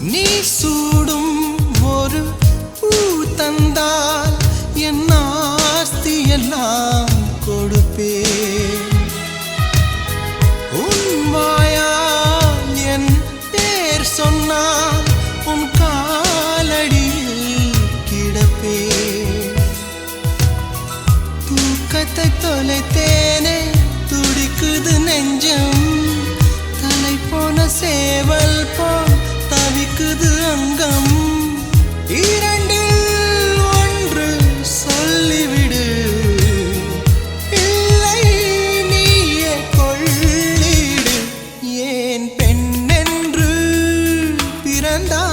நீ சூடும் ஒரு பூ தந்தால் என் ஆஸ்தி எல்லாம் கொடுப்பேன். உன் வாயால் என் பேர் சொன்னால் உன் காலடியில் கிடப்பேன். தூக்கத்தை தொலைத்தேனே துடிக்குது நெஞ்சம், தலை போன சேவல் போல் தவிக்குது அங்கம். இரண்டில் ஒன்று சொல்லிவிடு, இல்லை நீயே கொள்ளிடு. ஏன் பெண்ணென்று பிறந்தா